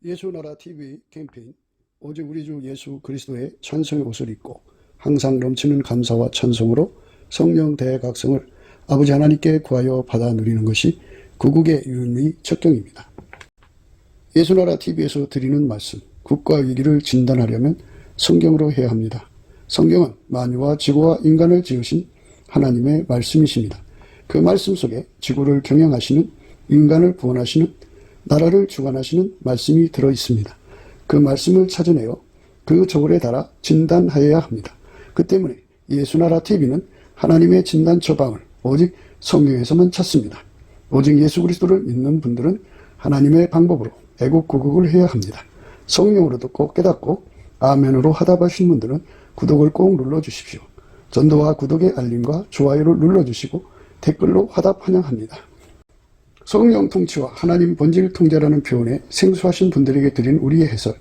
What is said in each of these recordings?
예수나라 TV 캠페인 오직 우리 주 예수 그리스도의 찬송의 옷을 입고 항상 넘치는 감사와 찬송으로 성령 대각성을 아버지 하나님께 구하여 받아 누리는 것이 구국의 유일의 척경입니다. 예수나라 TV에서 드리는 말씀, 국가 위기를 진단하려면 성경으로 해야 합니다. 성경은 만유와 지구와 인간을 지으신 하나님의 말씀이십니다. 그 말씀 속에 지구를 경영하시는, 인간을 구원하시는, 나라를 주관하시는 말씀이 들어있습니다. 그 말씀을 찾아내어 그 저울에 달아 진단하여야 합니다. 그 때문에 예수나라 TV는 하나님의 진단 처방을 오직 성경에서만 찾습니다. 오직 예수 그리스도를 믿는 분들은 하나님의 방법으로 애국구국을 해야 합니다. 성령으로 듣고 깨닫고 아멘으로 화답하신 분들은 구독을 꼭 눌러주십시오. 전도와 구독의 알림과 좋아요를 눌러주시고 댓글로 화답 환영합니다. 성령 통치와 하나님 본질 통제라는 표현에 생소하신 분들에게 드린 우리의 해설,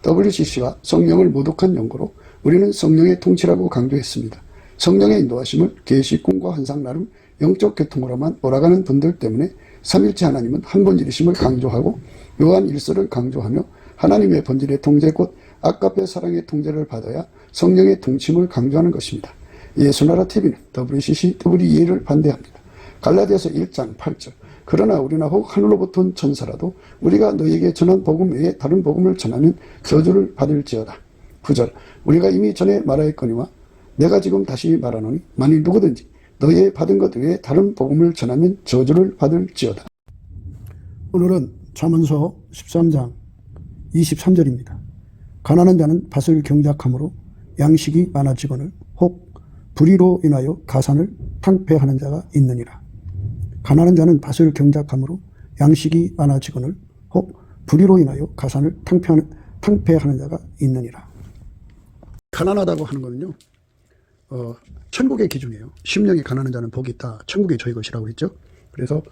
WCC가 성령을 모독한 연고로 우리는 성령의 통치라고 강조했습니다. 성령의 인도하심을 계시, 꿈과 환상 나름 영적 계통으로만 몰아가는 분들 때문에 삼일체 하나님은 한 본질이심을 강조하고 요한 1서를 강조하며 하나님의 본질의 통제 곧 아까페 사랑의 통제를 받아야 성령의 통치임을 강조하는 것입니다. 예수나라 TV는 WCC, WEA를 반대합니다. 갈라디아서 1장 8절 그러나 우리나 혹 하늘로부터 온 천사라도 우리가 너희에게 전한 복음 외에 다른 복음을 전하면 저주를 받을지어다. 9절 우리가 이미 전에 말하였거니와 내가 지금 다시 말하노니 만일 누구든지 너희의 받은 것 외에 다른 복음을 전하면 저주를 받을지어다. 오늘은 잠언서 13장 23절입니다. 가난한 자는 밭을 경작함으로 양식이 많아지거늘 혹 불의로 인하여 가산을 탕폐하는 자가 있느니라. 가난한 자는 밭을 경작함으로 양식이 많아지거늘 혹 불의로 인하여 가산을 탕폐하는 자가 있느니라. 가난하다고 하는 거는요, 천국의 기준이에요. 심령이 가난한 자는 복이 있다. 천국이 저희 것이라고 했죠. 그래서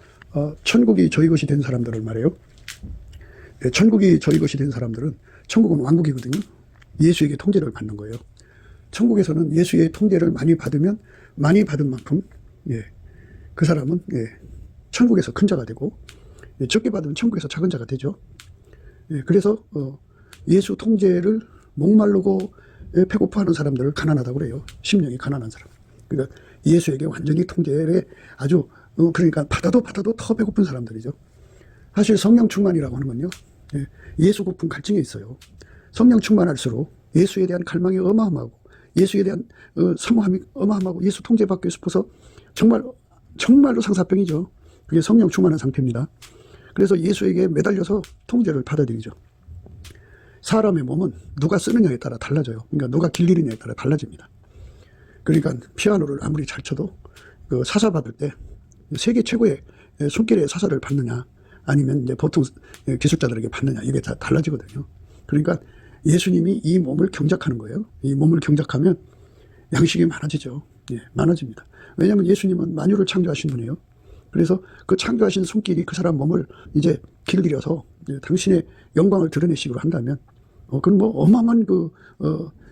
천국이 저희 것이 된 사람들을 말해요. 네, 천국이 저희 것이 된 사람들은 천국은 왕국이거든요. 예수에게 통제를 받는 거예요. 천국에서는 예수의 통제를 많이 받으면 많이 받은 만큼 그 사람은 천국에서 큰 자가 되고 적게 받으면 천국에서 작은 자가 되죠. 그래서 예수 통제를 목마르고 배고파하는 사람들을 가난하다고 그래요. 심령이 가난한 사람. 그러니까 예수에게 완전히 통제에 아주 그러니까 받아도 더 배고픈 사람들이죠. 사실 성령 충만이라고 하는 건요, 예수 고픈 갈증이 있어요. 성령 충만할수록 예수에 대한 갈망이 어마어마하고 예수에 대한 사모함이 어마어마하고 예수 통제받고 싶어서 정말로 상사병이죠. 그게 성령 충만한 상태입니다. 그래서 예수에게 매달려서 통제를 받아들이죠. 사람의 몸은 누가 쓰느냐에 따라 달라져요. 그러니까 누가 길리느냐에 따라 달라집니다. 그러니까 피아노를 아무리 잘 쳐도 그 사사 받을 때 세계 최고의 손길의 사사를 받느냐 아니면 이제 보통 기술자들에게 받느냐 이게 다 달라지거든요. 그러니까 예수님이 이 몸을 경작하는 거예요. 이 몸을 경작하면 양식이 많아지죠. 많아집니다. 왜냐하면 예수님은 만유를 창조하신 분이에요. 그래서 그 창조하신 손길이 그 사람 몸을 이제 길들여서 당신의 영광을 드러내시기로 한다면 그건 뭐 어마어마한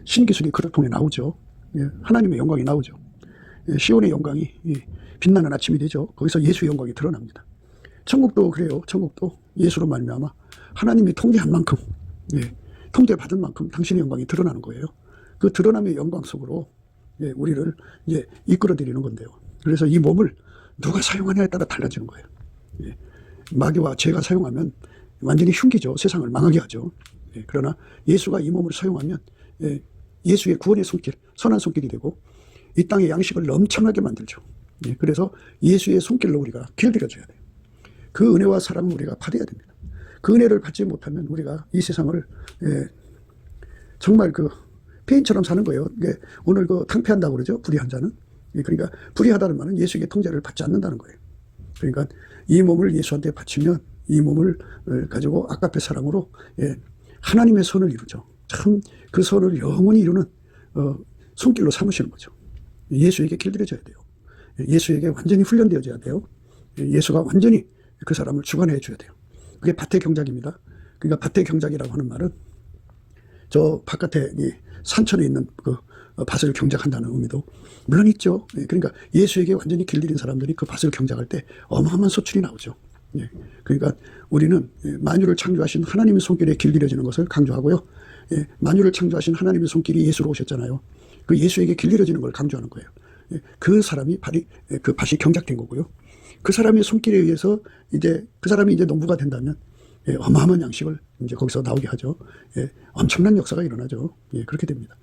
신기술이 그를 통해 나오죠. 하나님의 영광이 나오죠. 시온의 영광이 빛나는 아침이 되죠. 거기서 예수의 영광이 드러납니다. 천국도 그래요. 천국도 예수로 말미암아 하나님이 통제한 만큼 통제받은 만큼 당신의 영광이 드러나는 거예요. 그 드러남의 영광 속으로 우리를 이제 이끌어 드리는 건데요. 그래서 이 몸을 누가 사용하냐에 따라 달라지는 거예요. 마귀와 죄가 사용하면 완전히 흉기죠. 세상을 망하게 하죠. 그러나 예수가 이 몸을 사용하면 예수의 구원의 손길, 선한 손길이 되고 이 땅의 양식을 넘쳐나게 만들죠. 그래서 예수의 손길로 우리가 길들여줘야 돼요. 그 은혜와 사랑을 우리가 받아야 됩니다. 그 은혜를 받지 못하면 우리가 이 세상을 정말 폐인처럼 사는 거예요. 오늘 탕폐한다고 그러죠. 불의한 자는. 그러니까 불의하다는 말은 예수에게 통제를 받지 않는다는 거예요. 그러니까 이 몸을 예수한테 바치면 이 몸을 가지고 아까페 사랑으로 하나님의 선을 이루죠. 참 그 선을 영원히 이루는 손길로 삼으시는 거죠. 예수에게 길들여져야 돼요. 예수에게 완전히 훈련되어져야 돼요. 예수가 완전히 그 사람을 주관해 줘야 돼요. 그게 밭의 경작입니다. 그러니까 밭의 경작이라고 하는 말은 저 바깥에 산천에 있는 그 밭을 경작한다는 의미도 물론 있죠. 그러니까 예수에게 완전히 길들인 사람들이 그 밭을 경작할 때 어마어마한 소출이 나오죠. 예. 그러니까 우리는 만유를 창조하신 하나님의 손길에 길들여지는 것을 강조하고요. 예. 만유를 창조하신 하나님의 손길이 예수로 오셨잖아요. 그 예수에게 길들여지는 걸 강조하는 거예요. 예. 그 사람이 그 밭이 경작된 거고요. 그 사람의 손길에 의해서 이제 그 사람이 이제 농부가 된다면 예. 어마어마한 양식을 이제 거기서 나오게 하죠. 예. 엄청난 역사가 일어나죠. 예. 그렇게 됩니다.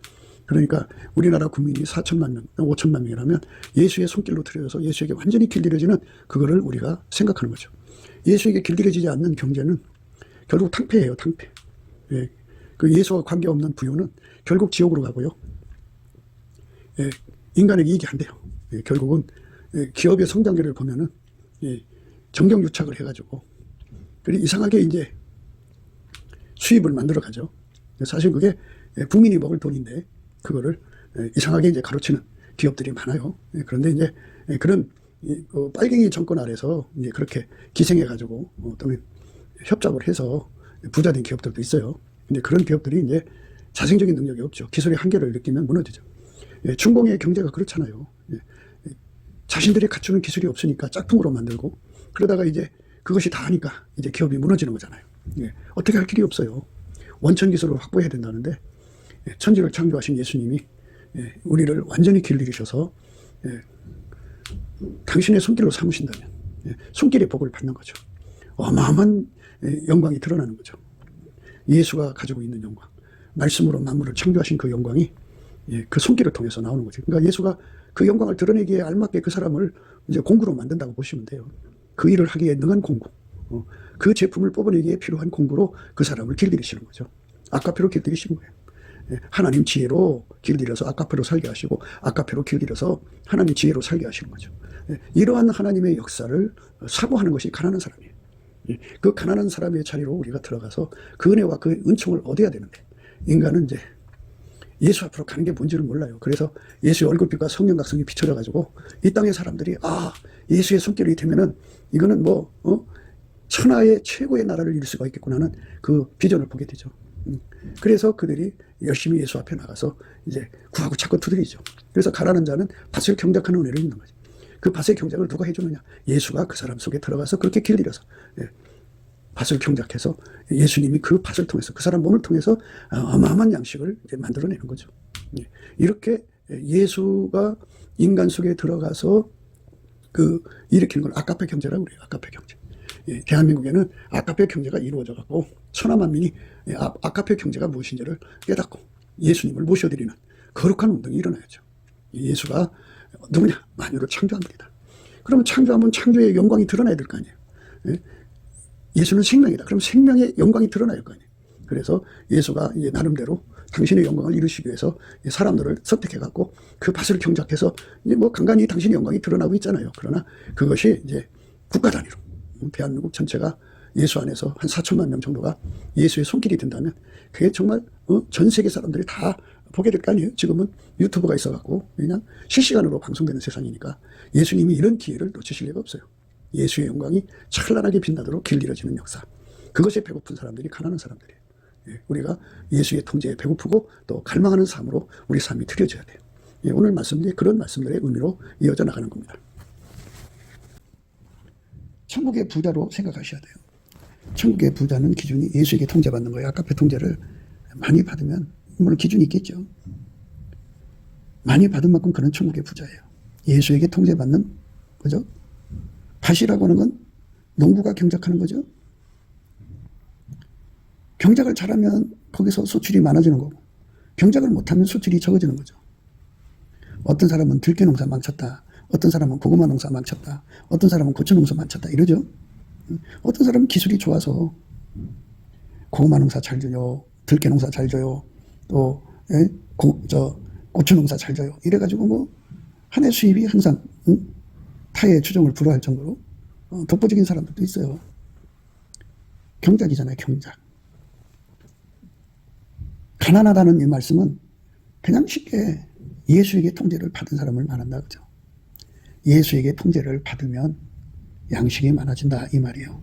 그러니까 우리나라 국민이 4천만 명, 5천만 명이라면 예수의 손길로 들여져서 예수에게 완전히 길들여지는 그거를 우리가 생각하는 거죠. 예수에게 길들여지지 않는 경제는 결국 탕폐예요, 탕폐. 예. 그 예수와 관계없는 부유는 결국 지옥으로 가고요. 예. 인간에게 이익이 안 돼요. 예. 결국은 기업의 성장률을 보면은 정경유착을 해가지고 그리고 이상하게 이제 수입을 만들어 가죠. 사실 그게 국민이 먹을 돈인데 그거를 이상하게 이제 가로치는 기업들이 많아요. 그런데 이제 그런 빨갱이 정권 아래서 이제 그렇게 기생해가지고 또는 협작을 해서 부자된 기업들도 있어요. 근데 그런 기업들이 이제 자생적인 능력이 없죠. 기술의 한계를 느끼면 무너지죠. 중공의 경제가 그렇잖아요. 자신들이 갖추는 기술이 없으니까 짝퉁으로 만들고 그러다가 이제 그것이 다 하니까 이제 기업이 무너지는 거잖아요. 어떻게 할 길이 없어요. 원천 기술을 확보해야 된다는데 천지를 창조하신 예수님이 우리를 완전히 길들이셔서 당신의 손길로 삼으신다면 손길의 복을 받는 거죠. 어마어마한 영광이 드러나는 거죠. 예수가 가지고 있는 영광, 말씀으로 만물을 창조하신 그 영광이 그 손길을 통해서 나오는 거죠. 그러니까 예수가 그 영광을 드러내기에 알맞게 그 사람을 이제 공구로 만든다고 보시면 돼요. 그 일을 하기에 능한 공구, 그 제품을 뽑아내기에 필요한 공구로 그 사람을 길들이시는 거죠. 아까페로 길들이신 거예요. 하나님 지혜로 길들여서 아까페로 살게 하시고 아까페로 길들여서 하나님 지혜로 살게 하시는 거죠. 이러한 하나님의 역사를 사고하는 것이 가난한 사람이에요. 그 가난한 사람의 자리로 우리가 들어가서 그 은혜와 그 은총을 얻어야 되는데 인간은 이제 예수 앞으로 가는 게 뭔지를 몰라요. 그래서 예수의 얼굴빛과 성령 각성이 비춰져 가지고 이 땅의 사람들이 예수의 손길이 되면은 이거는 천하의 최고의 나라를 이룰 수가 있겠구나 하는 그 비전을 보게 되죠. 그래서 그들이 열심히 예수 앞에 나가서 이제 구하고 찾고 두드리죠. 그래서 가라는 자는 밭을 경작하는 은혜를 입는 거죠. 그 밭의 경작을 누가 해주느냐? 예수가 그 사람 속에 들어가서 그렇게 길들여서 밭을 경작해서 예수님이 그 밭을 통해서 그 사람 몸을 통해서 어마어마한 양식을 이제 만들어내는 거죠. 이렇게 예수가 인간 속에 들어가서 그 일으키는 걸 아가페 경제라고 그래요. 아가페 경제. 대한민국에는 아가페 경제가 이루어져 갖고 천하만민이 아가페 경제가 무엇인지를 깨닫고 예수님을 모셔드리는 거룩한 운동이 일어나야죠. 예수가 누구냐? 만유를 창조한 분이다. 그러면 창조하면 창조의 영광이 드러나야 될 거 아니에요. 예수는 생명이다. 그럼 생명의 영광이 드러날 거 아니에요. 그래서 예수가 이제 나름대로 당신의 영광을 이루시기 위해서 사람들을 선택해 갖고 그 밭을 경작해서 이제 간간히 당신의 영광이 드러나고 있잖아요. 그러나 그것이 이제 국가 단위로 대한민국 전체가 예수 안에서 한 4천만 명 정도가 예수의 손길이 된다면 그게 정말 전 세계 사람들이 다 보게 될 거 아니에요. 지금은 유튜브가 있어갖고 그냥 실시간으로 방송되는 세상이니까 예수님이 이런 기회를 놓치실 리가 없어요. 예수의 영광이 찬란하게 빛나도록 길들여지는 역사. 그것에 배고픈 사람들이 가난한 사람들이에요. 우리가 예수의 통제에 배고프고 또 갈망하는 삶으로 우리 삶이 드려져야 돼요. 오늘 말씀들이 그런 말씀들의 의미로 이어져 나가는 겁니다. 천국의 부자로 생각하셔야 돼요. 천국의 부자는 기준이 예수에게 통제받는 거예요. 아가페 통제를 많이 받으면 물론 기준이 있겠죠. 많이 받은 만큼 그는 천국의 부자예요. 예수에게 통제받는 거죠. 밭이라고 하는 건 농부가 경작하는 거죠. 경작을 잘하면 거기서 수출이 많아지는 거고 경작을 못하면 수출이 적어지는 거죠. 어떤 사람은 들깨 농사 망쳤다. 어떤 사람은 고구마 농사 망쳤다. 어떤 사람은 고추 농사 망쳤다. 이러죠. 어떤 사람은 기술이 좋아서 고구마 농사 잘 줘요. 들깨 농사 잘 줘요. 또 고추 농사 잘 줘요. 이래가지고 한 해 수입이 항상 타의 추종을 불허할 정도로 독보적인 사람들도 있어요. 경작이잖아요. 경작. 가난하다는 이 말씀은 그냥 쉽게 예수에게 통제를 받은 사람을 말한다 그죠. 예수에게 통제를 받으면 양식이 많아진다 이 말이에요.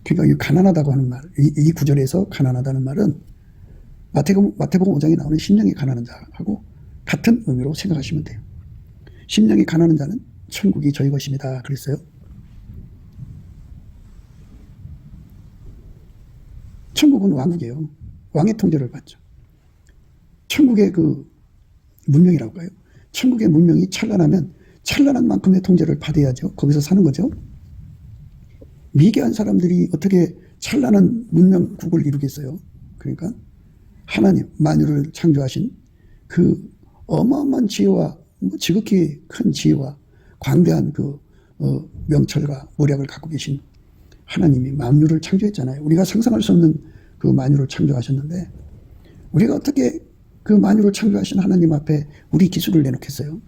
그러니까 이 가난하다고 하는 말, 이 구절에서 가난하다는 말은 마태복음 5장에 나오는 심령이 가난한 자하고 같은 의미로 생각하시면 돼요. 심령이 가난한 자는 천국이 저희 것입니다. 그랬어요. 천국은 왕국이에요. 왕의 통제를 받죠. 천국의 그 문명이라고 해요. 천국의 문명이 찬란하면 찬란한 만큼의 통제를 받아야죠. 거기서 사는 거죠. 미개한 사람들이 어떻게 찬란한 문명국을 이루겠어요. 그러니까 하나님, 만유를 창조하신 그 어마어마한 지혜와 지극히 큰 지혜와 광대한 그 명철과 모략을 갖고 계신 하나님이 만유를 창조했잖아요. 우리가 상상할 수 없는 그 만유를 창조하셨는데 우리가 어떻게 그 만유를 창조하신 하나님 앞에 우리 기술을 내놓겠어요?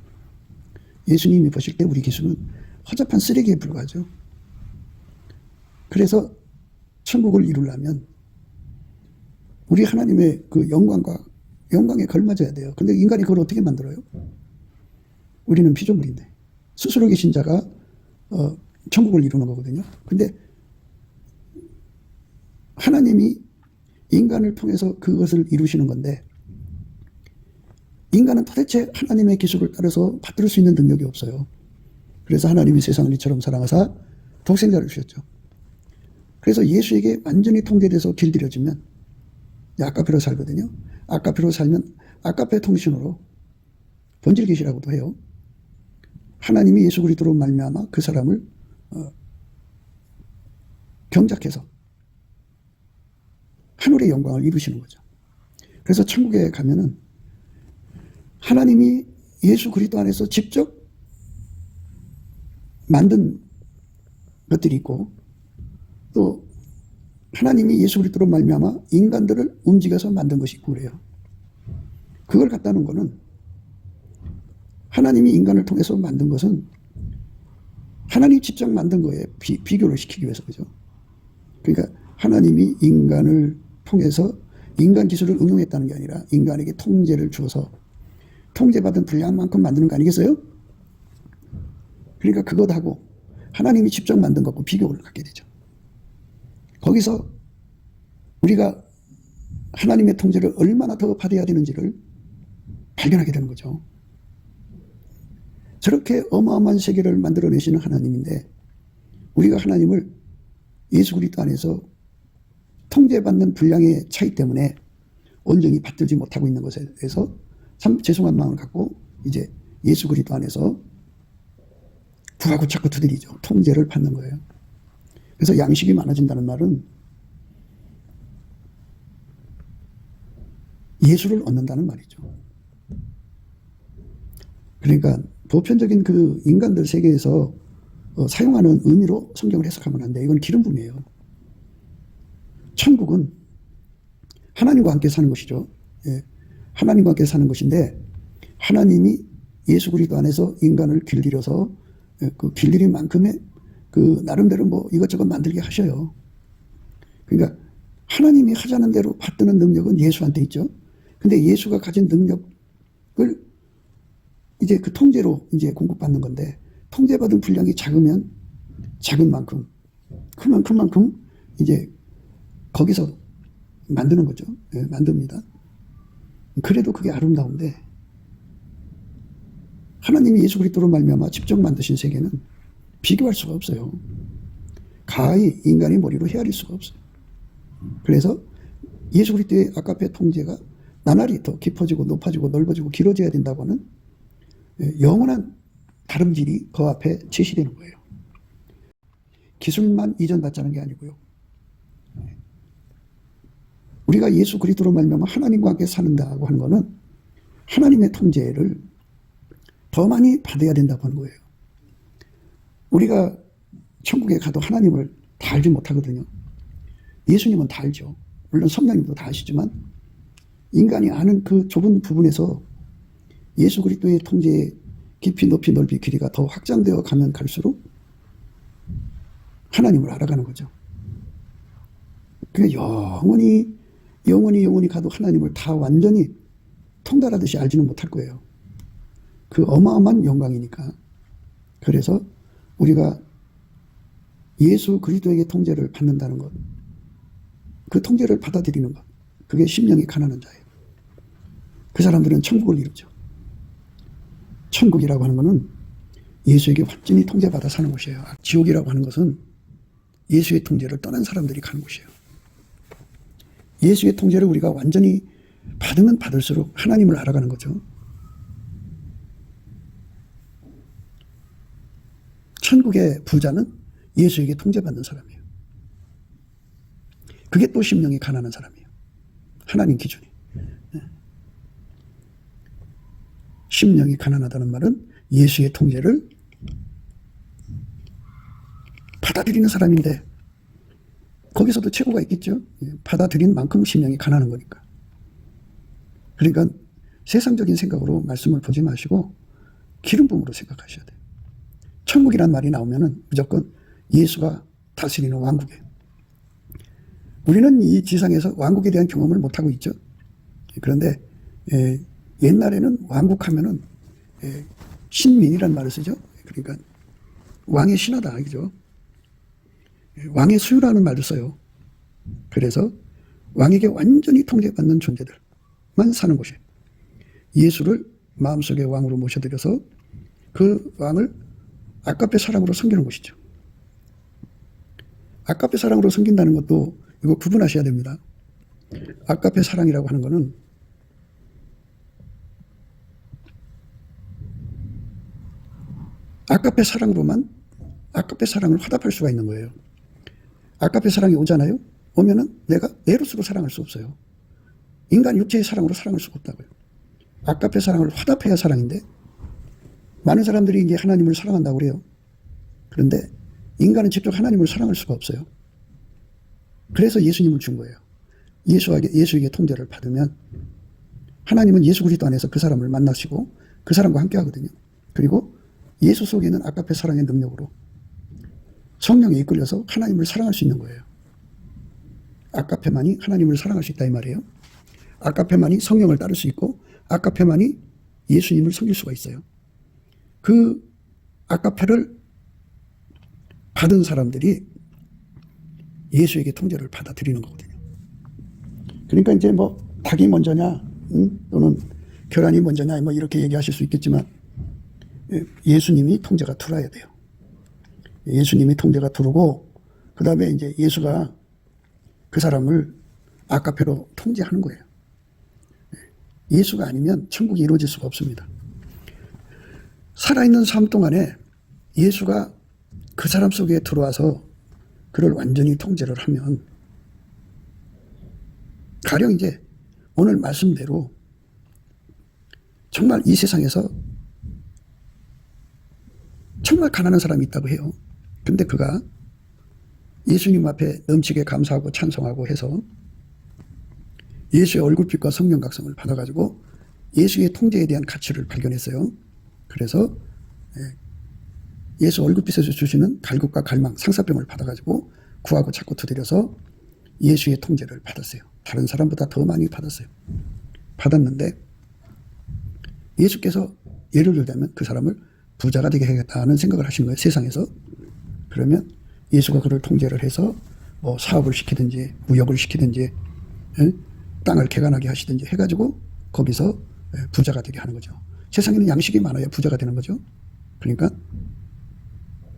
예수님이 보실 때 우리 기술은 허접한 쓰레기에 불과하죠. 그래서 천국을 이루려면 우리 하나님의 그 영광에 걸맞아야 돼요. 근데 인간이 그걸 어떻게 만들어요? 우리는 피조물인데 스스로 계신 자가 천국을 이루는 거거든요. 근데 하나님이 인간을 통해서 그것을 이루시는 건데 인간은 도대체 하나님의 기술을 따라서 받들 수 있는 능력이 없어요. 그래서 하나님이 세상을 이처럼 사랑하사 독생자를 주셨죠. 그래서 예수에게 완전히 통제돼서 길들여지면 아까페로 살거든요. 아까페로 살면 아까페 통신으로 본질 계시라고도 해요. 하나님이 예수 그리스도로 말미암아 그 사람을 경작해서 하늘의 영광을 이루시는 거죠. 그래서 천국에 가면은 하나님이 예수 그리스도 안에서 직접 만든 것들이 있고 또 하나님이 예수 그리스도로 말미암아 인간들을 움직여서 만든 것이 있고 그래요. 그걸 갖다는 거는 하나님이 인간을 통해서 만든 것은 하나님 직접 만든 거에 비교를 시키기 위해서 그죠. 그러니까 하나님이 인간을 통해서 인간 기술을 응용했다는 게 아니라 인간에게 통제를 주어서 통제받은 분량만큼 만드는 거 아니겠어요? 그러니까 그것하고 하나님이 직접 만든 것과 비교를 갖게 되죠. 거기서 우리가 하나님의 통제를 얼마나 더 받아야 되는지를 발견하게 되는 거죠. 저렇게 어마어마한 세계를 만들어내시는 하나님인데 우리가 하나님을 예수 그리스도 안에서 통제받는 분량의 차이 때문에 온전히 받들지 못하고 있는 것에 대해서 참 죄송한 마음을 갖고 이제 예수 그리스도 안에서 구하고 자꾸 두드리죠. 통제를 받는 거예요. 그래서 양식이 많아진다는 말은 예수를 얻는다는 말이죠. 그러니까 보편적인 그 인간들 세계에서 사용하는 의미로 성경을 해석하면 안 돼요. 이건 기름붐이에요. 천국은 하나님과 함께 사는 것이죠. 예. 하나님과 함께 사는 것인데 하나님이 예수 그리스도 안에서 인간을 길들여서 그 길들인 만큼의 그 나름대로 뭐 이것저것 만들게 하셔요. 그러니까 하나님이 하자는 대로 받드는 능력은 예수한테 있죠. 근데 예수가 가진 능력을 이제 그 통제로 이제 공급받는 건데 통제받은 분량이 작으면 작은 만큼 크면 큰 만큼 이제 거기서 만드는 거죠. 예, 만듭니다. 그래도 그게 아름다운데 하나님이 예수 그리스도로 말미암아 직접 만드신 세계는 비교할 수가 없어요. 가히 인간의 머리로 헤아릴 수가 없어요. 그래서 예수 그리스도의 아까페 통제가 나날이 더 깊어지고 높아지고 넓어지고 길어져야 된다고 하는 영원한 다름질이 그 앞에 제시되는 거예요. 기술만 이전받자는 게 아니고요. 우리가 예수 그리스도로 말미암아 하나님과 함께 사는다고 하는 것은 하나님의 통제를 더 많이 받아야 된다고 하는 거예요. 우리가 천국에 가도 하나님을 다 알지 못하거든요. 예수님은 다 알죠. 물론 성령님도 다 아시지만 인간이 아는 그 좁은 부분에서 예수 그리스도의 통제의 깊이 높이 넓이 길이가 더 확장되어 가면 갈수록 하나님을 알아가는 거죠. 그러니까 영원히 가도 하나님을 다 완전히 통달하듯이 알지는 못할 거예요. 그 어마어마한 영광이니까. 그래서 우리가 예수 그리스도에게 통제를 받는다는 것, 그 통제를 받아들이는 것, 그게 심령이 가난한 자예요. 그 사람들은 천국을 이루죠. 천국이라고 하는 것은 예수에게 완전히 통제받아 사는 곳이에요. 지옥이라고 하는 것은 예수의 통제를 떠난 사람들이 가는 곳이에요. 예수의 통제를 우리가 완전히 받으면 받을수록 하나님을 알아가는 거죠. 천국의 부자는 예수에게 통제받는 사람이에요. 그게 또 심령이 가난한 사람이에요. 하나님 기준이. 심령이 가난하다는 말은 예수의 통제를 받아들이는 사람인데 거기서도 최고가 있겠죠. 받아들인 만큼 심령이 가난한 거니까. 그러니까 세상적인 생각으로 말씀을 보지 마시고 기름 부음으로 생각하셔야 돼요. 천국이란 말이 나오면은 무조건 예수가 다스리는 왕국이에요. 우리는 이 지상에서 왕국에 대한 경험을 못하고 있죠. 그런데 옛날에는 왕국하면은 신민이란 말을 쓰죠. 그러니까 왕의 신하다, 그죠? 왕의 수유라는 말도 써요. 그래서 왕에게 완전히 통제받는 존재들만 사는 곳이에요. 예수를 마음속에 왕으로 모셔드려서 그 왕을 아까페 사랑으로 섬기는 곳이죠. 아까페 사랑으로 섬긴다는 것도 이거 구분하셔야 됩니다. 아까페 사랑이라고 하는 거는 아까페 사랑으로만 아까페 사랑을 화답할 수가 있는 거예요. 아까페 사랑이 오잖아요. 오면은 내가 에로스로 사랑할 수 없어요. 인간 육체의 사랑으로 사랑할 수가 없다고요. 아까페 사랑을 화답해야 사랑인데 많은 사람들이 이제 하나님을 사랑한다고 그래요. 그런데 인간은 직접 하나님을 사랑할 수가 없어요. 그래서 예수님을 준 거예요. 예수에게 통제를 받으면 하나님은 예수 그리스도 안에서 그 사람을 만나시고 그 사람과 함께 하거든요. 그리고 예수 속에 있는 아까페 사랑의 능력으로 성령에 이끌려서 하나님을 사랑할 수 있는 거예요. 아까페만이 하나님을 사랑할 수 있다 이 말이에요. 아까페만이 성령을 따를 수 있고 아까페만이 예수님을 섬길 수가 있어요. 그 아까페를 받은 사람들이 예수에게 통제를 받아들이는 거거든요. 그러니까 이제 뭐 닭이 먼저냐, 또는 계란이 먼저냐, 뭐 이렇게 얘기하실 수 있겠지만 예수님이 통제가 들어야 돼요. 예수님이 통제가 들어오고 그 다음에 이제 예수가 그 사람을 아까페로 통제하는 거예요. 예수가 아니면 천국이 이루어질 수가 없습니다. 살아있는 삶 동안에 예수가 그 사람 속에 들어와서 그를 완전히 통제를 하면 가령 이제 오늘 말씀대로 정말 이 세상에서 정말 가난한 사람이 있다고 해요. 근데 그가 예수님 앞에 넘치게 감사하고 찬송하고 해서 예수의 얼굴빛과 성령 각성을 받아가지고 예수의 통제에 대한 가치를 발견했어요. 그래서 예수 얼굴빛에서 주시는 갈급과 갈망, 상사병을 받아가지고 구하고 찾고 두드려서 예수의 통제를 받았어요. 다른 사람보다 더 많이 받았어요. 받았는데 예수께서 예를 들자면 그 사람을 부자가 되게 하겠다는 생각을 하시는 거예요. 세상에서. 그러면 예수가 그를 통제를 해서 뭐 사업을 시키든지 무역을 시키든지 땅을 개간하게 하시든지 해가지고 거기서 부자가 되게 하는 거죠. 세상에는 양식이 많아야 부자가 되는 거죠. 그러니까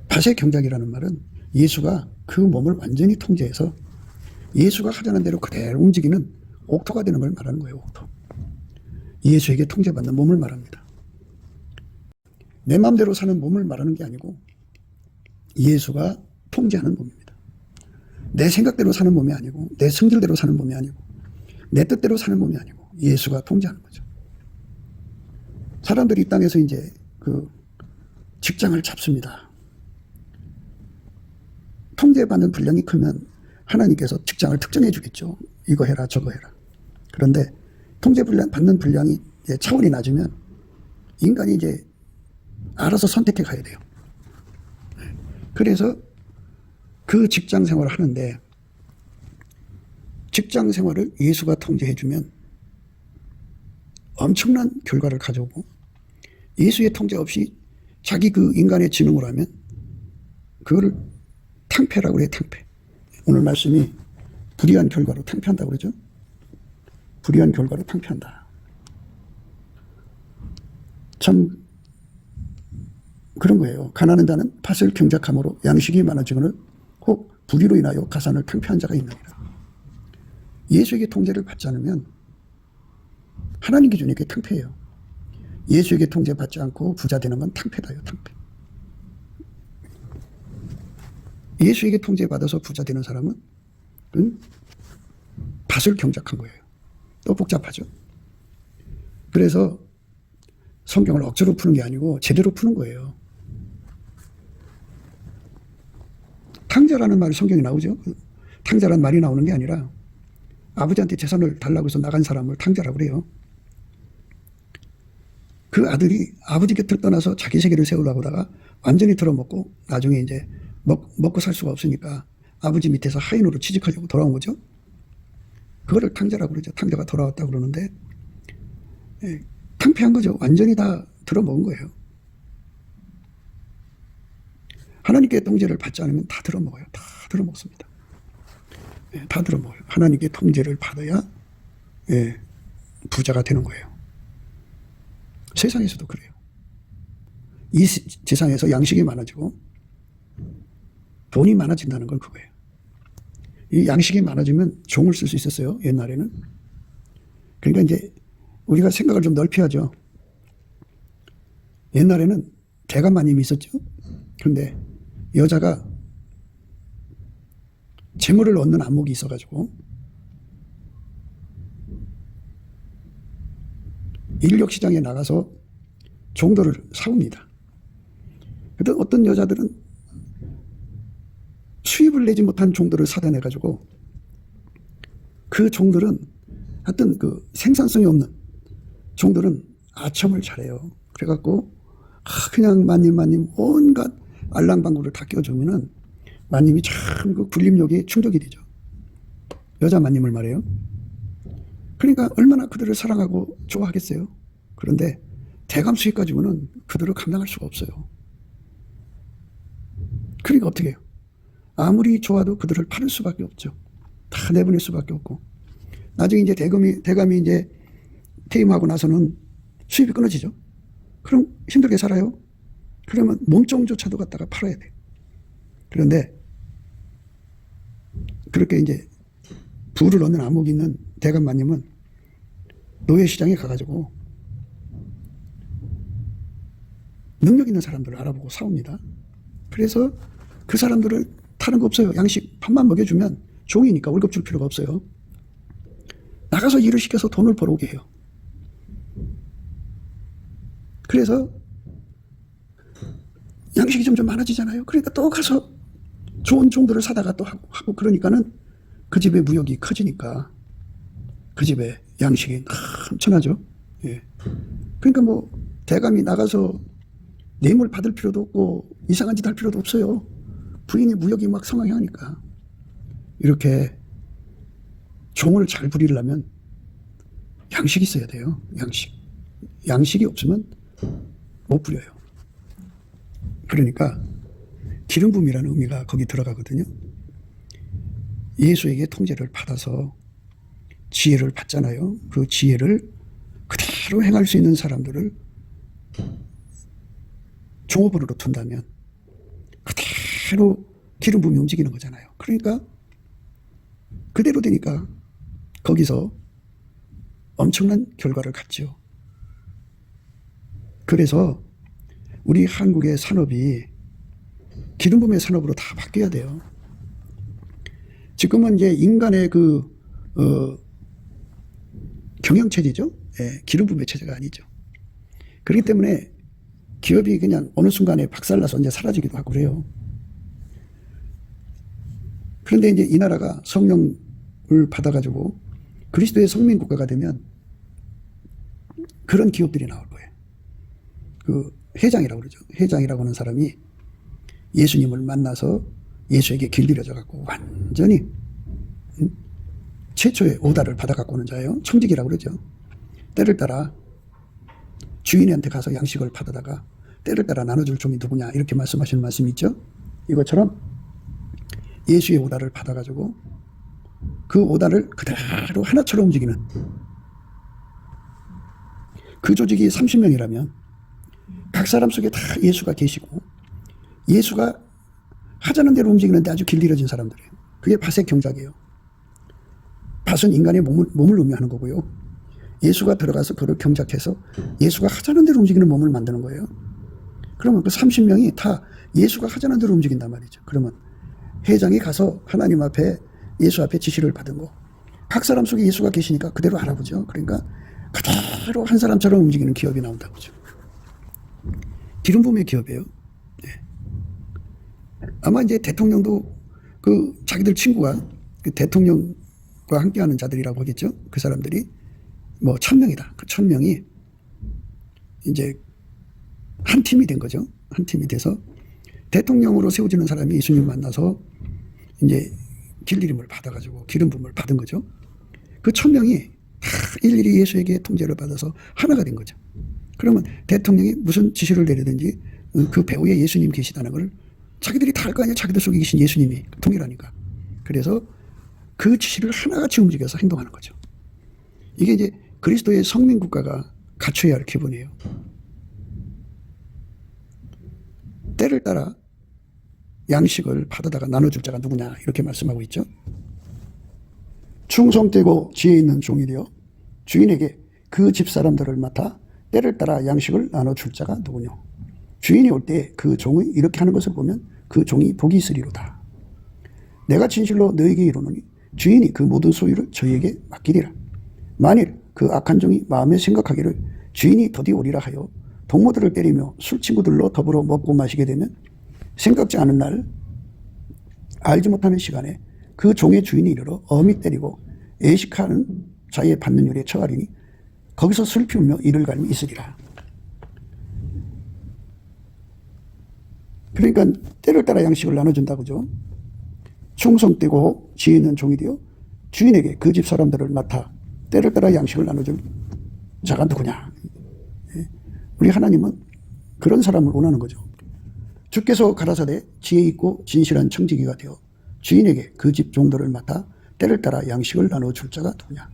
밭의 경작이라는 말은 예수가 그 몸을 완전히 통제해서 예수가 하자는 대로 그대로 움직이는 옥토가 되는 걸 말하는 거예요. 옥토. 예수에게 통제받는 몸을 말합니다. 내 마음대로 사는 몸을 말하는 게 아니고 예수가 통제하는 몸입니다. 내 생각대로 사는 몸이 아니고 내 성질대로 사는 몸이 아니고 내 뜻대로 사는 몸이 아니고 예수가 통제하는 거죠. 사람들이 이 땅에서 이제 그 직장을 잡습니다. 통제받는 분량이 크면 하나님께서 직장을 특정해 주겠죠. 이거 해라 저거 해라. 그런데 받는 분량이 차원이 낮으면 인간이 이제 알아서 선택해 가야 돼요. 그래서 그 직장 생활을 하는데 직장 생활을 예수가 통제해 주면 엄청난 결과를 가져오고 예수의 통제 없이 자기 그 인간의 지능으로 하면 그거를 탕폐라고 그래요. 탕폐. 오늘 말씀이 불의한 결과로 탕폐한다고 그러죠. 불의한 결과로 탕폐한다. 참 그런 거예요. 가난한 자는 밭을 경작함으로 양식이 많아지거늘 혹 불의로 인하여 가산을 탕폐한 자가 있느니라. 예수에게 통제를 받지 않으면 하나님 기준이 그게 탕폐예요. 예수에게 통제받지 않고 부자 되는 건 탕폐다요. 탕폐. 예수에게 통제받아서 부자 되는 사람은 밭을 경작한 거예요. 또 복잡하죠. 그래서 성경을 억지로 푸는 게 아니고 제대로 푸는 거예요. 탕자라는 말이 성경에 나오죠. 탕자라는 말이 나오는 게 아니라 아버지한테 재산을 달라고 해서 나간 사람을 탕자라고 그래요. 그 아들이 아버지 곁을 떠나서 자기 세계를 세우려고 하다가 완전히 들어먹고 나중에 이제 먹고 살 수가 없으니까 아버지 밑에서 하인으로 취직하려고 돌아온 거죠. 그거를 탕자라고 그러죠. 탕자가 돌아왔다고 그러는데, 예, 탕폐한 거죠. 완전히 다 들어먹은 거예요. 하나님께 통제를 받지 않으면 다 들어먹어요. 다 들어먹습니다. 예, 다 들어먹어요. 하나님께 통제를 받아야 부자가 되는 거예요. 세상에서도 그래요. 이 세상에서 양식이 많아지고 돈이 많아진다는 건 그거예요. 이 양식이 많아지면 종을 쓸 수 있었어요. 옛날에는. 그러니까 이제 우리가 생각을 좀 넓혀야죠. 옛날에는 대감마님이 있었죠. 그런데 여자가 재물을 얻는 안목이 있어가지고 인력시장에 나가서 종들을 사옵니다. 그런데 어떤 여자들은 수입을 내지 못한 종들을 사다 내가지고 그 종들은 하여튼 그 생산성이 없는 종들은 아첨을 잘해요. 그래갖고 그냥 마님 온갖 알랑방구를 다 껴주면은 마님이 참 그 군림력이 충족이 되죠. 여자 마님을 말해요. 그러니까 얼마나 그들을 사랑하고 좋아하겠어요. 그런데 대감 수익 가지고는 그들을 감당할 수가 없어요. 그러니까 어떻게 해요? 아무리 좋아도 그들을 팔을 수밖에 없죠. 다 내보낼 수밖에 없고. 나중에 이제 대감이 이제 퇴임하고 나서는 수입이 끊어지죠. 그럼 힘들게 살아요. 그러면 몸종조차도 갖다가 팔아야 돼. 그런데 그렇게 이제 부를 얻는 안목이 있는 대감마님은 노예시장에 가가지고 능력 있는 사람들을 알아보고 사옵니다. 그래서 그 사람들을 타는 거 없어요. 양식 밥만 먹여주면 종이니까 월급 줄 필요가 없어요. 나가서 일을 시켜서 돈을 벌어오게 해요. 그래서 양식이 점점 많아지잖아요. 그러니까 또 가서 좋은 종들을 사다가 또 하고 그러니까는 그 집의 무역이 커지니까 그 집에 양식이 넘쳐나죠. 예. 그러니까 뭐 대감이 나가서 뇌물 받을 필요도 없고 이상한 짓 할 필요도 없어요. 부인이 무역이 막 성황하니까. 이렇게 종을 잘 부리려면 양식이 있어야 돼요. 양식이 없으면 못 부려요. 그러니까 기름 부음이라는 의미가 거기 들어가거든요. 예수에게 통제를 받아서 지혜를 받잖아요. 그 지혜를 그대로 행할 수 있는 사람들을 종업원으로 둔다면 그대로 기름 부음이 움직이는 거잖아요. 그러니까 그대로 되니까 거기서 엄청난 결과를 갖죠. 그래서 우리 한국의 산업이 기름 부음의 산업으로 다 바뀌어야 돼요. 지금은 이제 인간의 경영체제죠. 예, 기름 부음의 체제가 아니죠. 그렇기 때문에 기업이 그냥 어느 순간에 박살나서 이제 사라지기도 하고 그래요. 그런데 이제 이 나라가 성령을 받아가지고 그리스도의 성민국가가 되면 그런 기업들이 나올 거예요. 그 회장이라고 그러죠. 회장이라고 하는 사람이 예수님을 만나서 예수에게 길들여져 갖고 완전히 최초의 오다를 받아 갖고 오는 자예요. 청직이라고 그러죠. 때를 따라 주인한테 가서 양식을 받아다가 때를 따라 나눠줄 종이 누구냐 이렇게 말씀하시는 말씀이 있죠. 이것처럼 예수의 오다를 받아가지고 그 오다를 그대로 하나처럼 움직이는 그 조직이 30명이라면 각 사람 속에 다 예수가 계시고 예수가 하자는 대로 움직이는데 아주 길들여진 사람들이에요. 그게 밭의 경작이에요. 밭은 인간의 몸을 의미하는 거고요. 예수가 들어가서 그를 경작해서 예수가 하자는 대로 움직이는 몸을 만드는 거예요. 그러면 그 30명이 다 예수가 하자는 대로 움직인단 말이죠. 그러면 회장이 가서 하나님 앞에 예수 앞에 지시를 받은 거. 각 사람 속에 예수가 계시니까 그대로 알아보죠. 그러니까 그대로 한 사람처럼 움직이는 기업이 나온다고 보죠. 기름 부음의 기업이에요. 네. 아마 이제 대통령도 그 자기들 친구가 그 대통령과 함께하는 자들이라고 하겠죠. 그 사람들이 뭐 1000명이다. 그 1000명이 이제 한 팀이 된 거죠. 한 팀이 돼서 대통령으로 세워지는 사람이 예수님 만나서 이제 길들임을 받아가지고 기름 부음을 받은 거죠. 그 1000명이 다 일일이 예수에게 통제를 받아서 하나가 된 거죠. 그러면 대통령이 무슨 지시를 내리든지 그 배후에 예수님 계시다는 걸 자기들이 다 알 거 아니에요. 자기들 속에 계신 예수님이 통일하니까. 그래서 그 지시를 하나같이 움직여서 행동하는 거죠. 이게 이제 그리스도의 성민 국가가 갖춰야 할 기본이에요. 때를 따라 양식을 받아다가 나눠줄 자가 누구냐 이렇게 말씀하고 있죠. 충성되고 지혜 있는 종이 되어 주인에게 그 집사람들을 맡아 때를 따라 양식을 나눠줄 자가 누구냐. 주인이 올 때 그 종이 이렇게 하는 것을 보면 그 종이 복이 있으리로다. 내가 진실로 너에게 이르노니 주인이 그 모든 소유를 저희에게 맡기리라. 만일 그 악한 종이 마음에 생각하기를 주인이 더디 오리라 하여 동무들을 때리며 술친구들로 더불어 먹고 마시게 되면 생각지 않은 날 알지 못하는 시간에 그 종의 주인이 이르러 엄히 때리고 애식하는 자의 받는 율에 처하리니 거기서 슬피 울며 이를 갈미 있으리라. 그러니까 때를 따라 양식을 나눠준다고죠. 충성되고 지혜 있는 종이 되어 주인에게 그 집 사람들을 맡아 때를 따라 양식을 나눠줄 자가 누구냐. 우리 하나님은 그런 사람을 원하는 거죠. 주께서 가라사대 지혜 있고 진실한 청지기가 되어 주인에게 그 집 종들을 맡아 때를 따라 양식을 나눠줄 자가 누구냐.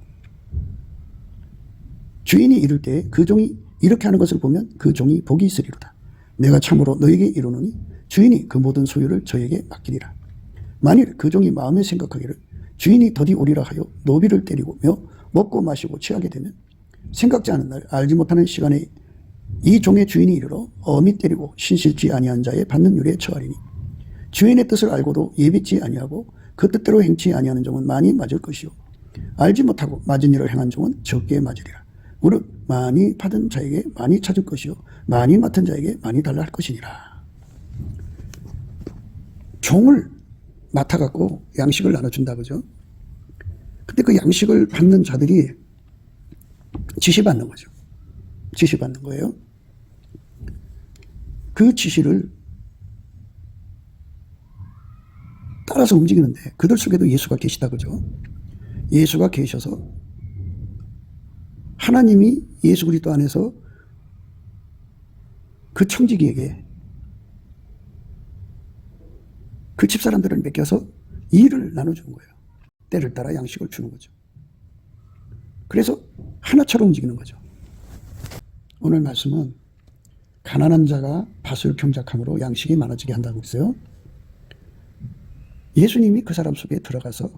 주인이 이를 때 그 종이 이렇게 하는 것을 보면 그 종이 복이 있으리로다. 내가 참으로 너에게 이르노니 주인이 그 모든 소유를 저에게 맡기리라. 만일 그 종이 마음에 생각하기를 주인이 더디 오리라 하여 노비를 때리고며 먹고 마시고 취하게 되면 생각지 않은 날 알지 못하는 시간에 이 종의 주인이 이르러 엄히 때리고 신실지 아니한 자의 받는 율에 처하리니 주인의 뜻을 알고도 예비치 아니하고 그 뜻대로 행치 아니하는 종은 많이 맞을 것이요 알지 못하고 맞은 일을 행한 종은 적게 맞으리라. 무릇 많이 받은 자에게 많이 찾을 것이요 많이 맡은 자에게 많이 달라 할 것이니라. 종을 맡아갖고 양식을 나눠준다 그죠. 근데 그 양식을 받는 자들이 지시받는 거죠. 지시받는 거예요. 그 지시를 따라서 움직이는데 그들 속에도 예수가 계시다 그죠. 예수가 계셔서 하나님이 예수 그리스도 안에서 그 청지기에게 그 집사람들을 맡겨서 일을 나눠주는 거예요. 때를 따라 양식을 주는 거죠. 그래서 하나처럼 움직이는 거죠. 오늘 말씀은 가난한 자가 밭을 경작함으로 양식이 많아지게 한다고 했어요. 예수님이 그 사람 속에 들어가서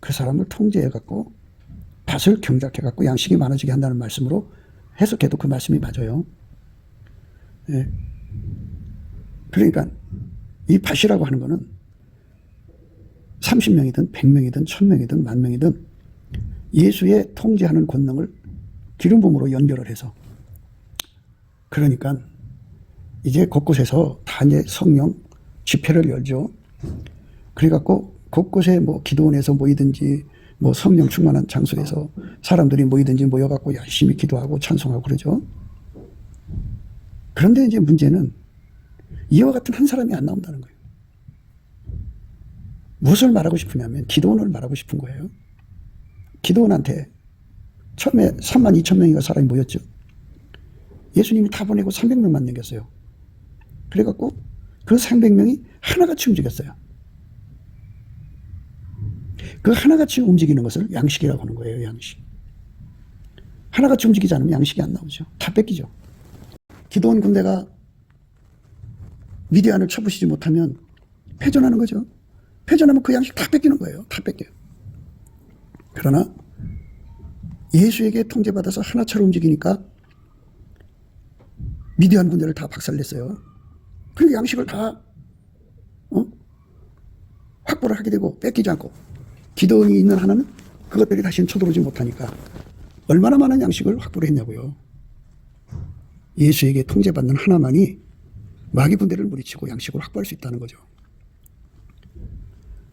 그 사람을 통제해갖고 밭을 경작해갖고 양식이 많아지게 한다는 말씀으로 해석해도 그 말씀이 맞아요. 네. 그러니까 이 밭이라고 하는 거는 30명이든 100명이든 1000명이든 10,000명이든 예수의 통제하는 권능을 기름 부음으로 연결을 해서 그러니까 이제 곳곳에서 다 이제 성령 집회를 열죠. 그래갖고 곳곳에 뭐 기도원에서 모이든지 뭐 성령 충만한 장소에서 사람들이 모이든지 모여갖고 열심히 기도하고 찬송하고 그러죠. 그런데 이제 문제는 이와 같은 한 사람이 안 나온다는 거예요. 무엇을 말하고 싶으냐면 기도원을 말하고 싶은 거예요. 기도원한테 처음에 32,000명인가 사람이 모였죠. 예수님이 다 보내고 300명만 남겼어요. 그래갖고 그 300명이 하나같이 움직였어요. 그 하나같이 움직이는 것을 양식이라고 하는 거예요. 양식. 하나같이 움직이지 않으면 양식이 안 나오죠. 다 뺏기죠. 기도원 군대가 미디안을 쳐부시지 못하면 패전하는 거죠. 패전하면 그 양식 다 뺏기는 거예요. 다 뺏겨요. 그러나 예수에게 통제받아서 하나처럼 움직이니까 미디안 군대를 다 박살냈어요. 그리고 양식을 다 확보를 하게 되고 뺏기지 않고 기도원이 있는 하나는 그것들이 다시는 쳐들어오지 못하니까 얼마나 많은 양식을 확보를 했냐고요. 예수에게 통제받는 하나만이 마귀 군대를 물리치고 양식을 확보할 수 있다는 거죠.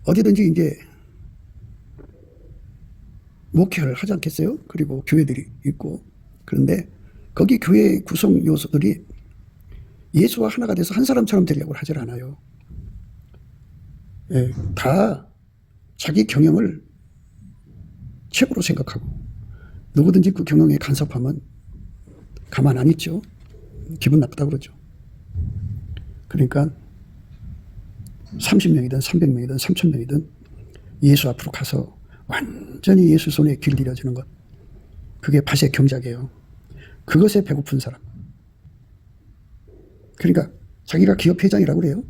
어디든지 이제 목회를 하지 않겠어요? 그리고 교회들이 있고. 그런데 거기 교회 구성 요소들이 예수와 하나가 돼서 한 사람처럼 되려고 하질 않아요. 예, 다 자기 경영을 최고로 생각하고 누구든지 그 경영에 간섭하면 가만 안 있죠. 기분 나쁘다 그러죠. 그러니까 30명이든 300명이든 3000명이든 예수 앞으로 가서 완전히 예수 손에 길들여지는 것. 그게 밭의 경작이에요. 그것에 배고픈 사람. 그러니까 자기가 기업 회장이라고 그래요.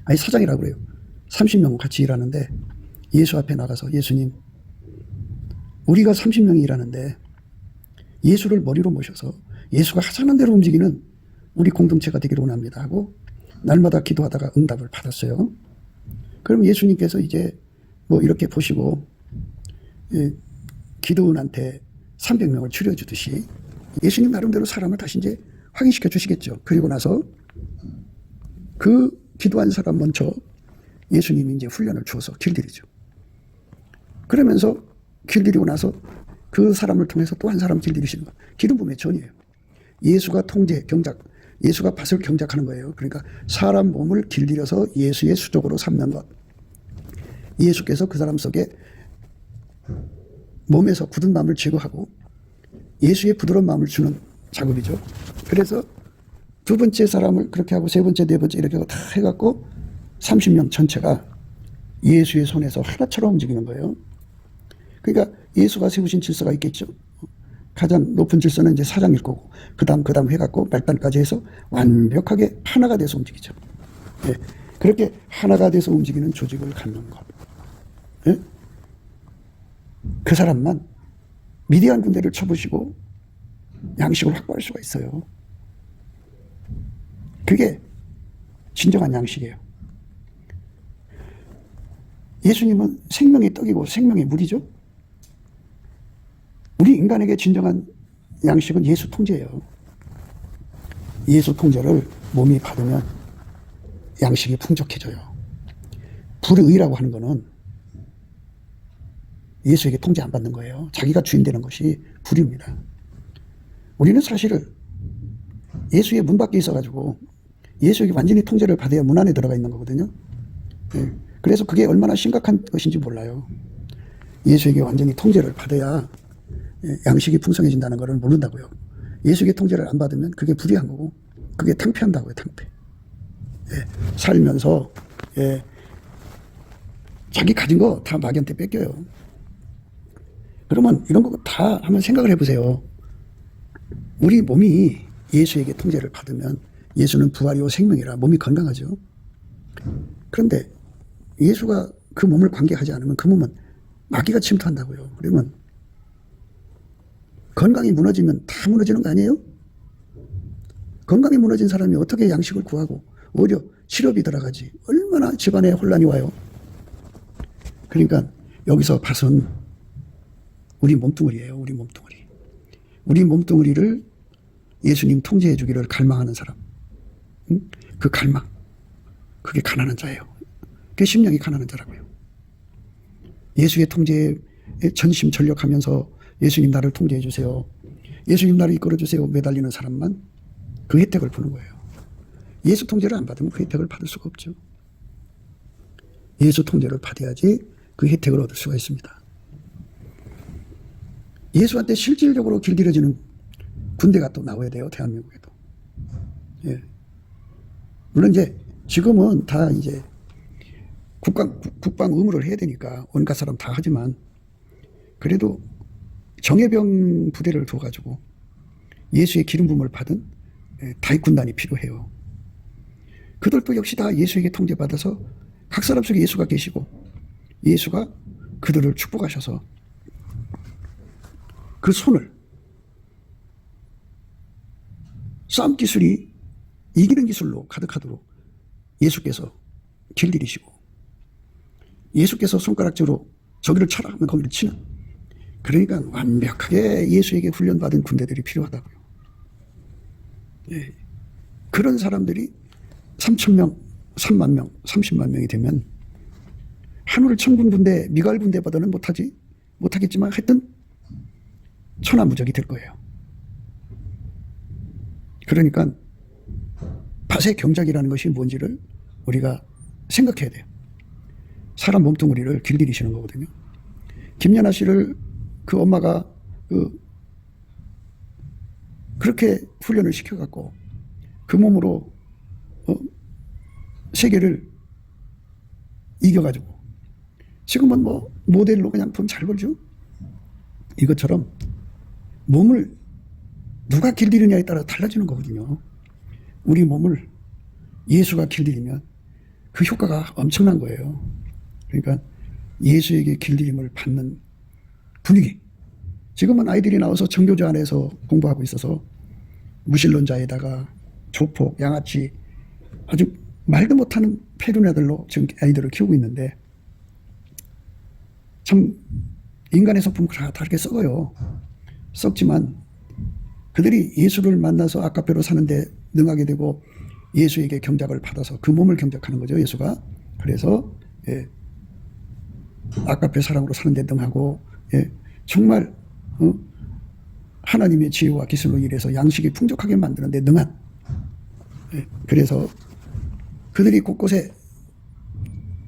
아니 사장이라고 그래요. 30명 같이 일하는데 예수 앞에 나가서 예수님 우리가 30명이 일하는데 예수를 머리로 모셔서 예수가 하자는 대로 움직이는 우리 공동체가 되기를 원합니다 하고 날마다 기도하다가 응답을 받았어요. 그럼 예수님께서 이제 뭐 이렇게 보시고 기도원한테 300명을 추려주듯이 예수님 나름대로 사람을 다시 이제 확인시켜 주시겠죠. 그리고 나서 그 기도한 사람 먼저 예수님이 이제 훈련을 주어서 길들이죠. 그러면서 길들이고 나서 그 사람을 통해서 또 한 사람 길들이시는 거. 기름 부음의 전이에요. 예수가 통제, 경작, 예수가 밭을 경작하는 거예요. 그러니까 사람 몸을 길들여서 예수의 수족으로 삼는 것. 예수께서 그 사람 속에 몸에서 굳은 마음을 제거하고 예수의 부드러운 마음을 주는 작업이죠. 그래서 두 번째 사람을 그렇게 하고 세 번째, 네 번째 이렇게 하고 다 해갖고 30명 전체가 예수의 손에서 하나처럼 움직이는 거예요. 그러니까 예수가 세우신 질서가 있겠죠. 가장 높은 질서는 이제 사장일 거고 그 다음 해갖고 말단까지 해서 완벽하게 하나가 돼서 움직이죠. 예. 그렇게 하나가 돼서 움직이는 조직을 갖는 것. 예? 그 사람만 미디안 군대를 쳐부시고 양식을 확보할 수가 있어요. 그게 진정한 양식이에요. 예수님은 생명의 떡이고 생명의 물이죠. 우리 인간에게 진정한 양식은 예수 통제예요. 예수 통제를 몸이 받으면 양식이 풍족해져요. 불의라고 하는 거는 예수에게 통제 안 받는 거예요. 자기가 주인 되는 것이 불의입니다. 우리는 사실은 예수의 문 밖에 있어가지고 예수에게 완전히 통제를 받아야 문 안에 들어가 있는 거거든요. 네. 그래서 그게 얼마나 심각한 것인지 몰라요. 예수에게 완전히 통제를 받아야 양식이 풍성해진다는 것을 모른다고요. 예수에게 통제를 안 받으면 그게 불의한 거고 그게 탕폐한다고요. 탕폐. 예. 살면서 자기 가진 거 다 마귀한테 뺏겨요. 그러면 이런 거 다 한번 생각을 해보세요. 우리 몸이 예수에게 통제를 받으면 예수는 부활이요 생명이라 몸이 건강하죠. 그런데 예수가 그 몸을 관계하지 않으면 그 몸은 마귀가 침투한다고요. 그러면 건강이 무너지면 다 무너지는 거 아니에요? 건강이 무너진 사람이 어떻게 양식을 구하고 오히려 치료비 들어가지. 얼마나 집안에 혼란이 와요. 그러니까 여기서 밭은 우리 몸뚱어리예요. 우리 몸뚱어리. 우리 몸뚱어리를 예수님 통제해 주기를 갈망하는 사람. 그 갈망. 그게 가난한 자예요. 그게 심령이 가난한 자라고요. 예수의 통제에 전심전력하면서 예수님 나를 통제해 주세요. 예수님 나를 이끌어 주세요. 매달리는 사람만 그 혜택을 보는 거예요. 예수 통제를 안 받으면 그 혜택을 받을 수가 없죠. 예수 통제를 받아야지 그 혜택을 얻을 수가 있습니다. 예수한테 실질적으로 길들여지는 군대가 또 나와야 돼요. 대한민국에도. 예. 물론 이제 지금은 다 이제 국방 의무를 해야 되니까 온갖 사람 다 하지만 그래도 정예병 부대를 둬가지고 예수의 기름 부음을 받은 다윗 군단이 필요해요. 그들도 역시 다 예수에게 통제받아서 각 사람 속에 예수가 계시고 예수가 그들을 축복하셔서 그 손을 싸움 기술이 이기는 기술로 가득하도록 예수께서 길들이시고, 예수께서 손가락질로 저기를 쳐라 하면 거기를 치는, 그러니까 완벽하게 예수에게 훈련받은 군대들이 필요하다고요. 예. 그런 사람들이 3,000명, 3만 명, 30만 명이 되면 한울 천군 군대, 미갈 군대보다는 못하겠지만 하여튼 천하무적이 될 거예요. 그러니까 밭의 경작이라는 것이 뭔지를 우리가 생각해야 돼요. 사람 몸뚱아리를 길들이시는 거거든요. 김연아 씨를 그 엄마가 그렇게 훈련을 시켜갖고 그 몸으로 세계를 이겨가지고 지금은 뭐 모델로 그냥 돈 잘 벌죠. 이것처럼 몸을 누가 길들이냐에 따라 달라지는 거거든요. 우리 몸을 예수가 길들이면 그 효과가 엄청난 거예요. 그러니까 예수에게 길들임을 받는 분위기. 지금은 아이들이 나와서 정교조 안에서 공부하고 있어서 무신론자에다가 조폭, 양아치, 아주 말도 못하는 폐륜애들로 지금 아이들을 키우고 있는데, 참 인간의 성품은 다르게 썩어요. 썩지만 그들이 예수를 만나서 아카페로 사는데 능하게 되고 예수에게 경작을 받아서 그 몸을 경작하는 거죠, 예수가. 그래서 아카페 사랑으로 사는데 능하고, 정말 하나님의 지혜와 기술로 일해서 양식이 풍족하게 만드는 데 능한, 그래서 그들이 곳곳에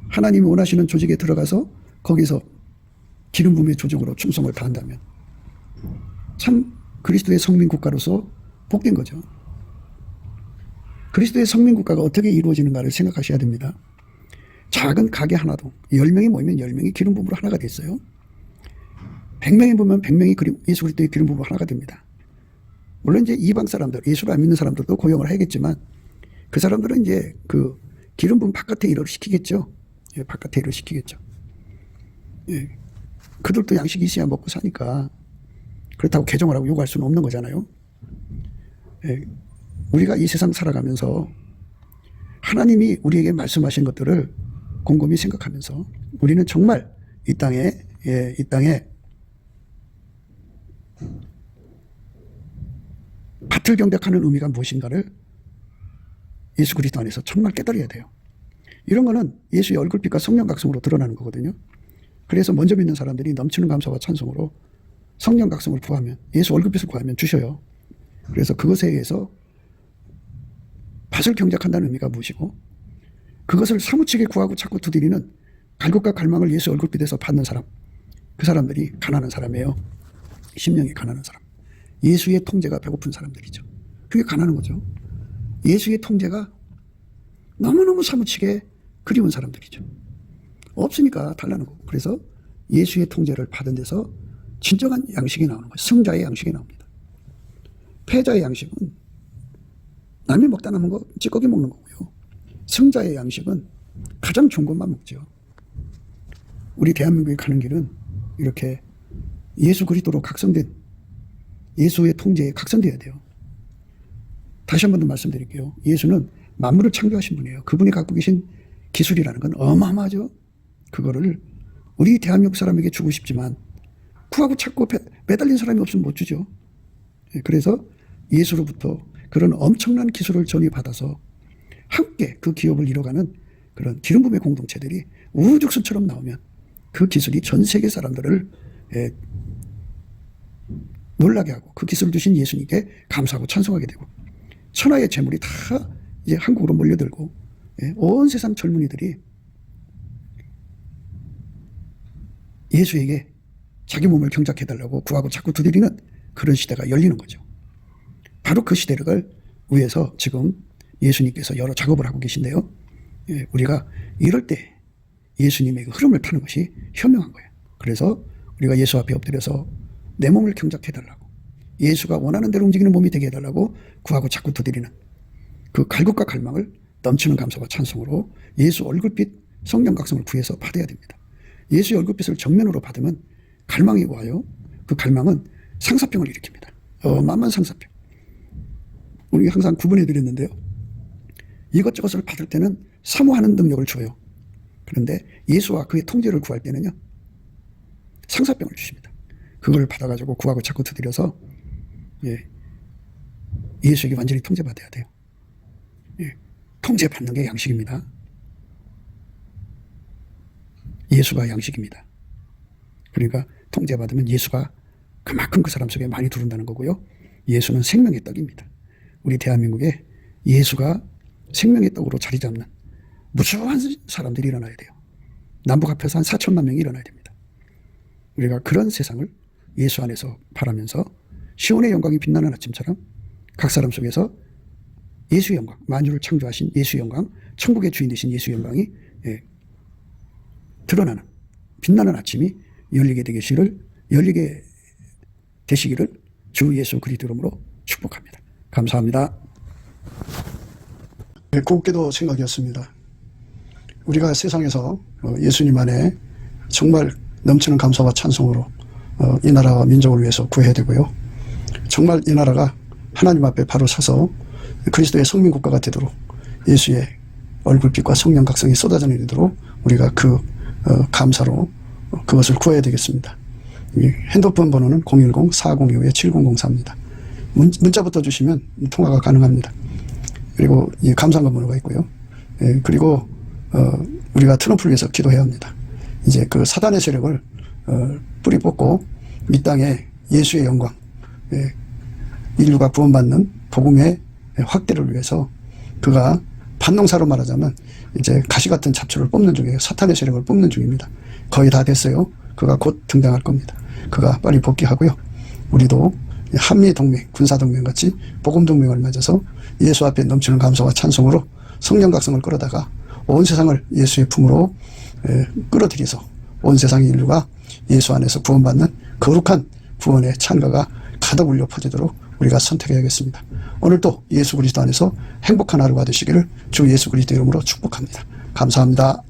하나님이 원하시는 조직에 들어가서 거기서 기름 부음의 조직으로 충성을 다한다면 참 그리스도의 성민국가로서 복된 거죠. 그리스도의 성민국가가 어떻게 이루어지는가를 생각하셔야 됩니다. 작은 가게 하나도 10명이 모이면 10명이 기름 부음으로 하나가 됐어요. 100명이 보면 100명이 예수 그리스도의 기름 부음으로 하나가 됩니다. 물론 이제 이방 사람들, 예수를 안 믿는 사람들도 고용을 하겠지만 그 사람들은 이제 그 기름 부음 바깥에 일을 시키겠죠. 바깥에 일을 시키겠죠. 그들도 양식이 있어야 먹고 사니까 그렇다고 개종을 하고 요구할 수는 없는 거잖아요. 우리가 이 세상 살아가면서 하나님이 우리에게 말씀하신 것들을 곰곰이 생각하면서 우리는 정말 이 땅에 밭을 경작하는 의미가 무엇인가를 예수 그리스도 안에서 정말 깨달아야 돼요. 이런 거는 예수의 얼굴빛과 성령 각성으로 드러나는 거거든요. 그래서 먼저 믿는 사람들이 넘치는 감사와 찬송으로 성령 각성을 구하면, 예수 얼굴빛을 구하면 주셔요. 그래서 그것에 의해서 밭을 경작한다는 의미가 무엇이고, 그것을 사무치게 구하고 찾고 두드리는 갈급과 갈망을 예수 얼굴빛에서 받는 사람, 그 사람들이 가난한 사람이에요. 심령이 가난한 사람. 예수의 통제가 배고픈 사람들이죠. 그게 가난한 거죠. 예수의 통제가 너무너무 사무치게 그리운 사람들이죠. 없으니까 달라는 거고. 그래서 예수의 통제를 받은 데서 진정한 양식이 나오는 거예요. 승자의 양식이 나옵니다. 패자의 양식은 남이 먹다 남은 거 찌꺼기 먹는 거고요. 승자의 양식은 가장 좋은 것만 먹죠. 우리 대한민국에 가는 길은 이렇게 예수 그리스도로 각성된 예수의 통제에 각성돼야 돼요. 다시 한 번 더 말씀드릴게요. 예수는 만물을 창조하신 분이에요. 그분이 갖고 계신 기술이라는 건 어마어마하죠. 그거를 우리 대한민국 사람에게 주고 싶지만 구하고 찾고 매달린 사람이 없으면 못 주죠. 그래서 예수로부터 그런 엄청난 기술을 전이받아서 함께 그 기업을 이뤄가는 그런 기름 부음의 공동체들이 우후죽순처럼 나오면 그 기술이 전 세계 사람들을 놀라게 하고 그 기술을 주신 예수님께 감사하고 찬송하게 되고 천하의 재물이 다 이제 한국으로 몰려들고 온 세상 젊은이들이 예수에게 자기 몸을 경작해달라고 구하고 자꾸 두드리는 그런 시대가 열리는 거죠. 바로 그 시대를 위해서 지금 예수님께서 여러 작업을 하고 계신데요. 우리가 이럴 때 예수님의 그 흐름을 타는 것이 현명한 거예요. 그래서 우리가 예수 앞에 엎드려서 내 몸을 경작해달라고, 예수가 원하는 대로 움직이는 몸이 되게 해달라고 구하고 자꾸 두드리는 그 갈급과 갈망을 넘치는 감사와 찬송으로 예수 얼굴빛 성령 각성을 구해서 받아야 됩니다. 예수의 얼굴빛을 정면으로 받으면 갈망이 와요. 그 갈망은 상사병을 일으킵니다. 만만 상사병. 우리 항상 구분해 드렸는데요. 이것저것을 받을 때는 사모하는 능력을 줘요. 그런데 예수와 그의 통제를 구할 때는요, 상사병을 주십니다. 그걸 받아가지고 구하고 자꾸 두드려서 예수에게 완전히 통제받아야 돼요. 통제받는 게 양식입니다. 예수가 양식입니다. 그러니까 통제받으면 예수가 그만큼 그 사람 속에 많이 들어온다는 거고요. 예수는 생명의 떡입니다. 우리 대한민국에 예수가 생명의 떡으로 자리 잡는 무수한 사람들이 일어나야 돼요. 남북 합해서 한 4천만 명이 일어나야 됩니다. 우리가 그런 세상을 예수 안에서 바라면서 시온의 영광이 빛나는 아침처럼 각 사람 속에서 예수의 영광, 만유를 창조하신 예수의 영광, 천국의 주인 되신 예수의 영광이 드러나는 빛나는 아침이 열리게 되시기를 주 예수 그리스도 이름으로 축복합니다. 감사합니다. 곱게도 생각이었습니다. 우리가 세상에서 예수님 안에 정말 넘치는 감사와 찬송으로 이 나라와 민족을 위해서 구해야 되고요. 정말 이 나라가 하나님 앞에 바로 서서 그리스도의 성민국가가 되도록 예수의 얼굴빛과 성령 각성이 쏟아져 내리도록 우리가 그 감사로 그것을 구해야 되겠습니다. 핸드폰 번호는 010-4025-7004입니다. 문자부터 주시면 통화가 가능합니다. 그리고 이 감사한 번호가 있고요. 그리고 우리가 트럼프를 위해서 기도해야 합니다. 이제 그 사단의 세력을 뿌리 뽑고 이 땅에 예수의 영광, 인류가 구원받는 복음의 확대를 위해서 그가 반농사로 말하자면 이제 가시 같은 잡초를 뽑는 중이에요. 사탄의 세력을 뽑는 중입니다. 거의 다 됐어요. 그가 곧 등장할 겁니다. 그가 빨리 복귀하고요. 우리도 한미동맹, 군사동맹 같이 복음동맹을 맺어서 예수 앞에 넘치는 감사와 찬송으로 성령 각성을 끌어다가 온 세상을 예수의 품으로 끌어들여서 온 세상의 인류가 예수 안에서 구원받는 거룩한 구원의 찬가가 가득 울려 퍼지도록 우리가 선택해야겠습니다. 오늘도 예수 그리스도 안에서 행복한 하루가 되시기를 주 예수 그리스도 이름으로 축복합니다. 감사합니다.